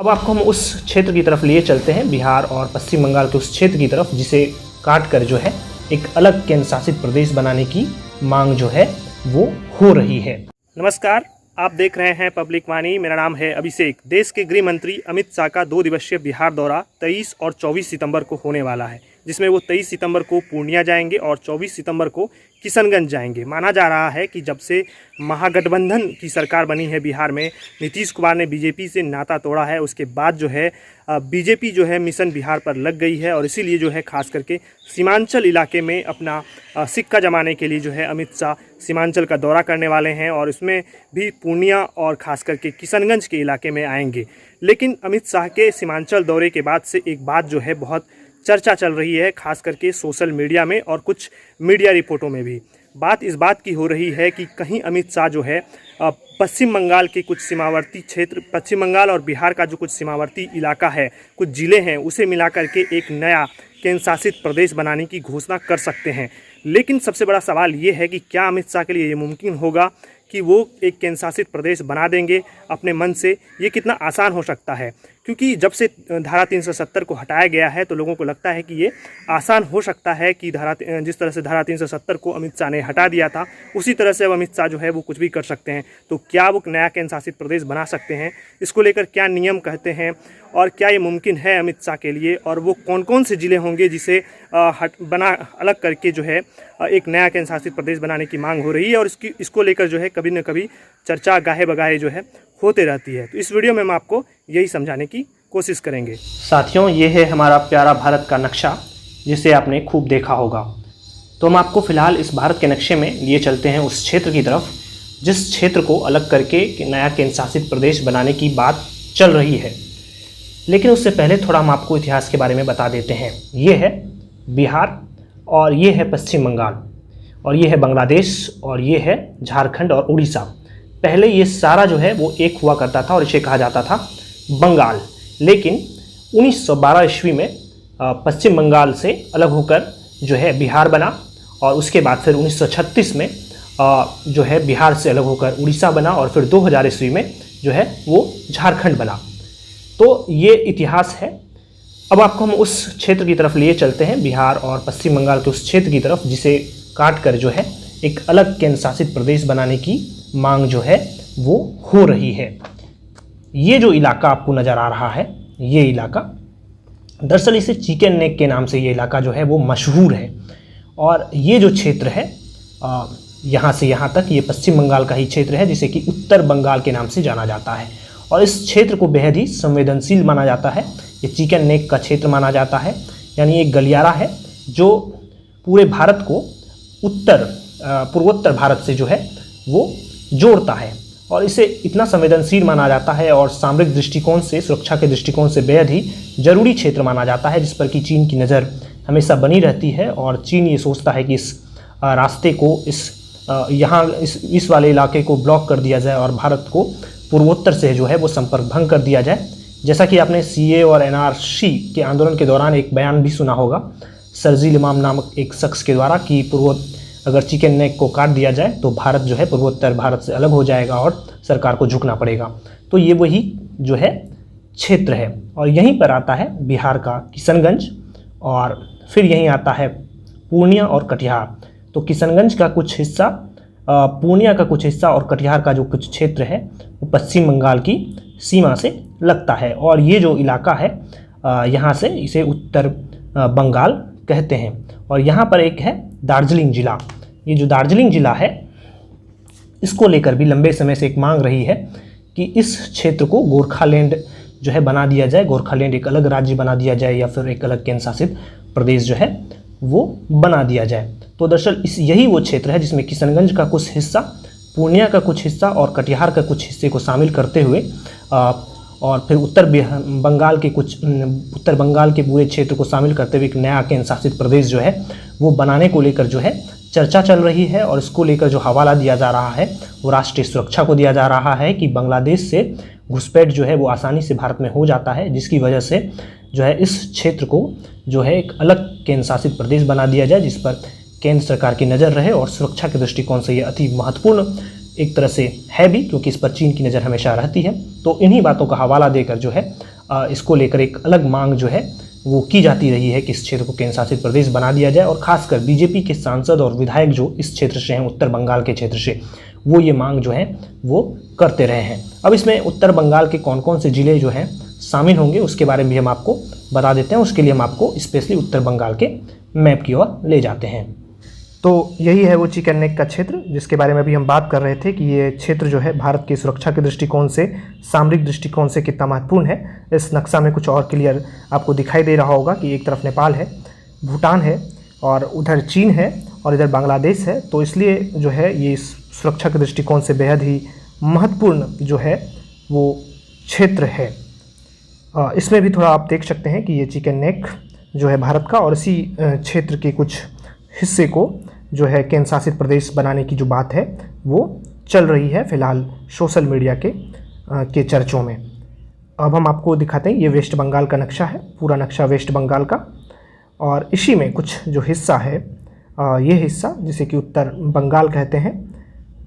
अब आपको हम उस क्षेत्र की तरफ लिए चलते हैं, बिहार और पश्चिम बंगाल के उस क्षेत्र की तरफ जिसे काट कर जो है एक अलग केंद्र शासित प्रदेश बनाने की मांग जो है वो हो रही है। नमस्कार, आप देख रहे हैं पब्लिक वाणी। मेरा नाम है अभिषेक। देश के गृह मंत्री अमित शाह का 2 दिवसीय बिहार दौरा 23 और 24 सितंबर को होने वाला है, जिसमें वो 23 सितंबर को पूर्णिया जाएंगे और 24 सितंबर को किशनगंज जाएंगे। माना जा रहा है कि जब से महागठबंधन की सरकार बनी है बिहार में, नीतीश कुमार ने बीजेपी से नाता तोड़ा है, उसके बाद जो है बीजेपी जो है मिशन बिहार पर लग गई है और इसीलिए जो है खास करके सीमांचल इलाके में अपना सिक्का जमाने के लिए जो है अमित शाह सीमांचल का दौरा करने वाले हैं और इसमें भी पूर्णिया और ख़ास करके किशनगंज के इलाके में आएंगे। लेकिन अमित शाह के सीमांचल दौरे के बाद से एक बात जो है बहुत चर्चा चल रही है, खास करके सोशल मीडिया में और कुछ मीडिया रिपोर्टों में भी। बात इस बात की हो रही है कि कहीं अमित शाह जो है पश्चिम बंगाल के कुछ सीमावर्ती क्षेत्र, पश्चिम बंगाल और बिहार का जो कुछ सीमावर्ती इलाका है, कुछ ज़िले हैं, उसे मिला करके एक नया केंद्र शासित प्रदेश बनाने की घोषणा कर सकते हैं। लेकिन सबसे बड़ा सवाल ये है कि क्या अमित शाह के लिए ये मुमकिन होगा कि वो एक केंद्र शासित प्रदेश बना देंगे अपने मन से? ये कितना आसान हो सकता है? क्योंकि जब से धारा 370 को हटाया गया है तो लोगों को लगता है कि ये आसान हो सकता है कि जिस तरह से धारा 370 को अमित शाह ने हटा दिया था, उसी तरह से अब अमित शाह जो है वो कुछ भी कर सकते हैं। तो क्या वो नया केंद्र शासित प्रदेश बना सकते हैं? इसको लेकर क्या नियम कहते हैं और क्या ये मुमकिन है अमित शाह के लिए, और वो कौन कौन से ज़िले होंगे जिसे अलग करके जो है एक नया केंद्र शासित प्रदेश बनाने की मांग हो रही है, और इसको लेकर जो है कभी न कभी चर्चा गाहे बगाहे जो है होते रहती है। तो इस वीडियो में हम आपको यही समझाने की कोशिश करेंगे। साथियों, ये है हमारा प्यारा भारत का नक्शा, जिसे आपने खूब देखा होगा। तो हम आपको फ़िलहाल इस भारत के नक्शे में लिए चलते हैं उस क्षेत्र की तरफ जिस क्षेत्र को अलग करके नया केंद्र शासित प्रदेश बनाने की बात चल रही है। लेकिन उससे पहले थोड़ा हम आपको इतिहास के बारे में बता देते हैं। ये है बिहार और ये है पश्चिम बंगाल और ये है बांग्लादेश और ये है झारखंड और उड़ीसा। पहले ये सारा जो है वो एक हुआ करता था और इसे कहा जाता था बंगाल। लेकिन 1912 ईस्वी में पश्चिम बंगाल से अलग होकर जो है बिहार बना और उसके बाद फिर 1936 में जो है बिहार से अलग होकर उड़ीसा बना और फिर 2000 ईस्वी में जो है वो झारखंड बना। तो ये इतिहास है। अब आपको हम उस क्षेत्र की तरफ लिए चलते हैं, बिहार और पश्चिम बंगाल के उस क्षेत्र की तरफ जिसे काट कर जो है एक अलग केंद्र शासित प्रदेश बनाने की मांग जो है वो हो रही है। ये जो इलाका आपको नज़र आ रहा है, ये इलाका दरअसल इसे चिकन नेक के नाम से ये इलाका जो है वो मशहूर है। और ये जो क्षेत्र है यहाँ से यहाँ तक, ये पश्चिम बंगाल का ही क्षेत्र है जिसे कि उत्तर बंगाल के नाम से जाना जाता है। और इस क्षेत्र को बेहद ही संवेदनशील माना जाता है। ये चिकन नेक का क्षेत्र माना जाता है, यानी एक गलियारा है जो पूरे भारत को पूर्वोत्तर भारत से जो है वो जोड़ता है। और इसे इतना संवेदनशील माना जाता है और सामरिक दृष्टिकोण से, सुरक्षा के दृष्टिकोण से बेहद ही जरूरी क्षेत्र माना जाता है, जिस पर कि चीन की नज़र हमेशा बनी रहती है। और चीन ये सोचता है कि इस रास्ते को, इस वाले इलाके को ब्लॉक कर दिया जाए और भारत को पूर्वोत्तर से जो है वो संपर्क भंग कर दिया जाए। जैसा कि आपने सीए और एनआरसी के आंदोलन के दौरान एक बयान भी सुना होगा सरजील इमाम नामक एक शख्स के द्वारा कि अगर चिकन नेक को काट दिया जाए तो भारत जो है पूर्वोत्तर भारत से अलग हो जाएगा और सरकार को झुकना पड़ेगा। तो ये वही जो है क्षेत्र है। और यहीं पर आता है बिहार का किशनगंज और फिर यहीं आता है पूर्णिया और कटिहार। तो किशनगंज का कुछ हिस्सा, पूर्णिया का कुछ हिस्सा और कटिहार का जो कुछ क्षेत्र है वो पश्चिम बंगाल की सीमा से लगता है। और ये जो इलाका है यहाँ से इसे उत्तर बंगाल कहते हैं। और यहाँ पर एक है दार्जिलिंग ज़िला। ये जो दार्जिलिंग ज़िला है, इसको लेकर भी लंबे समय से एक मांग रही है कि इस क्षेत्र को गोरखालैंड जो है बना दिया जाए, गोरखालैंड एक अलग राज्य बना दिया जाए या फिर एक अलग केंद्र शासित प्रदेश जो है वो बना दिया जाए। तो दरअसल यही वो क्षेत्र है जिसमें किशनगंज का कुछ हिस्सा, पूर्णिया का कुछ हिस्सा और कटिहार का कुछ हिस्से को शामिल करते हुए और फिर उत्तर बंगाल के पूरे क्षेत्र को शामिल करते हुए एक नया केंद्र शासित प्रदेश जो है वो बनाने को लेकर जो है चर्चा चल रही है। और इसको लेकर जो हवाला दिया जा रहा है वो राष्ट्रीय सुरक्षा को दिया जा रहा है कि बांग्लादेश से घुसपैठ जो है वो आसानी से भारत में हो जाता है, जिसकी वजह से जो है इस क्षेत्र को जो है एक अलग केंद्र शासित प्रदेश बना दिया जाए, जिस पर केंद्र सरकार की नज़र रहे। और सुरक्षा के दृष्टिकोण से ये अति महत्वपूर्ण एक तरह से है भी, क्योंकि इस पर चीन की नज़र हमेशा रहती है। तो इन्हीं बातों का हवाला देकर जो है इसको लेकर एक अलग मांग जो है वो की जाती रही है कि इस क्षेत्र को केंद्र शासित प्रदेश बना दिया जाए, और खासकर बीजेपी के सांसद और विधायक जो इस क्षेत्र से हैं, उत्तर बंगाल के क्षेत्र से, वो ये मांग जो है वो करते रहे हैं। अब इसमें उत्तर बंगाल के कौन कौन से ज़िले जो हैं शामिल होंगे उसके बारे में भी हम आपको बता देते हैं। उसके लिए हम आपको स्पेशली उत्तर बंगाल के मैप की ओर ले जाते हैं। तो यही है वो चिकन नेक का क्षेत्र जिसके बारे में भी हम बात कर रहे थे कि ये क्षेत्र जो है भारत की सुरक्षा के दृष्टिकोण से, सामरिक दृष्टिकोण से कितना महत्वपूर्ण है। इस नक्शा में कुछ और क्लियर आपको दिखाई दे रहा होगा कि एक तरफ नेपाल है, भूटान है, और उधर चीन है, और इधर बांग्लादेश है। तो इसलिए जो है ये सुरक्षा के दृष्टिकोण से बेहद ही महत्वपूर्ण जो है वो क्षेत्र है। इसमें भी थोड़ा आप देख सकते हैं कि ये चिकन नेक जो है भारत का, और इसी क्षेत्र के कुछ हिस्से को जो है केंद्र शासित प्रदेश बनाने की जो बात है वो चल रही है फिलहाल सोशल मीडिया के चर्चों में। अब हम आपको दिखाते हैं, ये वेस्ट बंगाल का नक्शा है, पूरा नक्शा वेस्ट बंगाल का, और इसी में कुछ जो हिस्सा है, ये हिस्सा जिसे कि उत्तर बंगाल कहते हैं,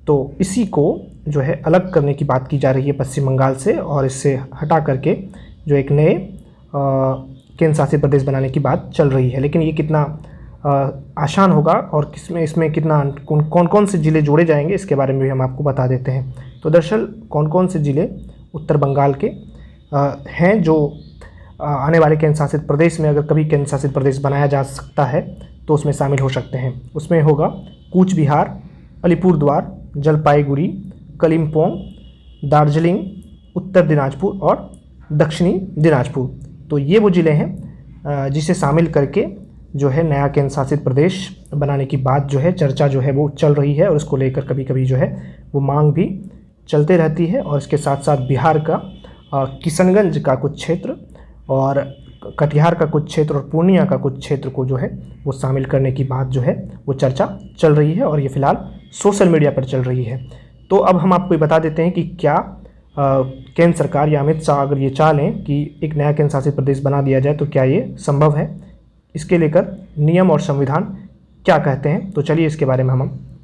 तो इसी को जो है अलग करने की बात की जा रही है पश्चिम बंगाल से, और इससे हटा करके जो एक नए केंद्र शासित प्रदेश बनाने की बात चल रही है। लेकिन ये कितना आसान होगा और इसमें कितना कौन कौन से ज़िले जोड़े जाएंगे इसके बारे में भी हम आपको बता देते हैं। तो दरअसल कौन कौन से ज़िले उत्तर बंगाल के हैं जो आने वाले केंद्र शासित प्रदेश में, अगर कभी केंद्र शासित प्रदेश बनाया जा सकता है तो उसमें शामिल हो सकते हैं। उसमें होगा कूच बिहार, अलीपुरद्वार, जलपाईगुड़ी, कलिम्पोंग, दार्जिलिंग, उत्तर दिनाजपुर और दक्षिणी दिनाजपुर। तो ये वो ज़िले हैं जिसे शामिल करके जो है नया केंद्र शासित प्रदेश बनाने की बात जो है, चर्चा जो है वो चल रही है, और उसको लेकर कभी कभी जो है वो मांग भी चलते रहती है। और इसके साथ साथ बिहार का किशनगंज का कुछ क्षेत्र और कटिहार का कुछ क्षेत्र और पूर्णिया का कुछ क्षेत्र को जो है वो शामिल करने की बात जो है वो चर्चा चल रही है, और ये फिलहाल सोशल मीडिया पर चल रही है। तो अब हम आपको ये बता देते हैं कि क्या केंद्र सरकार या अमित शाह अगर ये चाह लें कि एक नया केंद्र शासित प्रदेश बना दिया जाए तो क्या ये संभव है, इसके लेकर नियम और संविधान क्या कहते हैं। तो चलिए इसके बारे में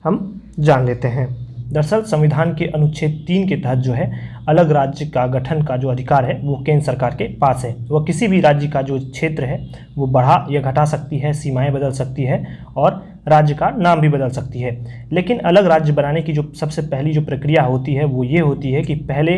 हम जान लेते हैं। दरअसल संविधान के अनुच्छेद 3 के तहत जो है अलग राज्य का गठन का जो अधिकार है वो केंद्र सरकार के पास है। वह किसी भी राज्य का जो क्षेत्र है वो बढ़ा या घटा सकती है, सीमाएं बदल सकती है और राज्य का नाम भी बदल सकती है। लेकिन अलग राज्य बनाने की जो सबसे पहली जो प्रक्रिया होती है वो ये होती है कि पहले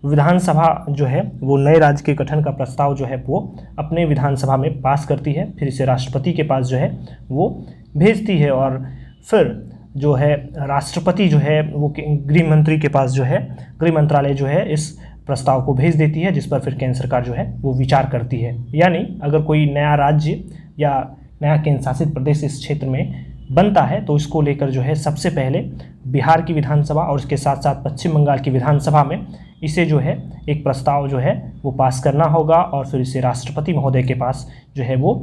विधानसभा जो है वो नए राज्य के गठन का प्रस्ताव जो है वो अपने विधानसभा में पास करती है, फिर इसे राष्ट्रपति के पास जो है वो भेजती है, और फिर जो है राष्ट्रपति जो है वो गृह मंत्री के पास जो है गृह मंत्रालय जो है इस प्रस्ताव को भेज देती है, जिस पर फिर केंद्र सरकार जो है वो विचार करती है। यानी अगर कोई नया राज्य या नया केंद्र शासित प्रदेश इस क्षेत्र में बनता है तो इसको लेकर जो है सबसे पहले बिहार की विधानसभा और उसके साथ साथ पश्चिम बंगाल की विधानसभा में इसे जो है एक प्रस्ताव जो है वो पास करना होगा, और फिर इसे राष्ट्रपति महोदय के पास जो है वो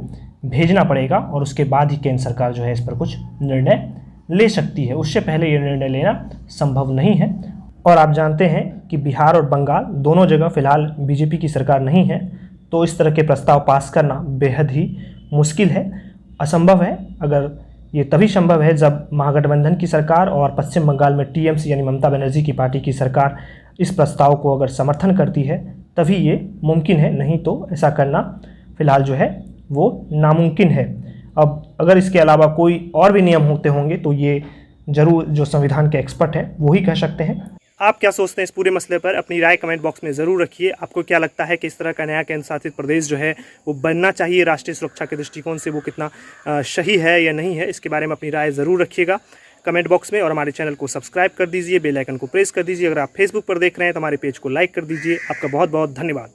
भेजना पड़ेगा, और उसके बाद ही केंद्र सरकार जो है इस पर कुछ निर्णय ले सकती है। उससे पहले ये निर्णय लेना संभव नहीं है। और आप जानते हैं कि बिहार और बंगाल दोनों जगह फ़िलहाल बीजेपी की सरकार नहीं है, तो इस तरह के प्रस्ताव पास करना बेहद ही मुश्किल है, असंभव है। अगर ये तभी संभव है जब महागठबंधन की सरकार और पश्चिम बंगाल में टीएमसी यानी ममता बनर्जी की पार्टी की सरकार इस प्रस्ताव को अगर समर्थन करती है तभी ये मुमकिन है, नहीं तो ऐसा करना फ़िलहाल जो है वो नामुमकिन है। अब अगर इसके अलावा कोई और भी नियम होते होंगे तो ये ज़रूर जो संविधान के एक्सपर्ट हैं वो ही कह सकते हैं। आप क्या सोचते हैं इस पूरे मसले पर? अपनी राय कमेंट बॉक्स में ज़रूर रखिए। आपको क्या लगता है कि इस तरह का नया केंद्र शासित प्रदेश जो है वो बनना चाहिए, राष्ट्रीय सुरक्षा के दृष्टिकोण से वो कितना सही है या नहीं है? इसके बारे में अपनी राय ज़रूर रखिएगा कमेंट बॉक्स में, और हमारे चैनल को सब्सक्राइब कर दीजिए, बेल आइकन को प्रेस कर दीजिए। अगर आप फेसबुक पर देख रहे हैं तो हमारे पेज को लाइक कर दीजिए। आपका बहुत बहुत धन्यवाद।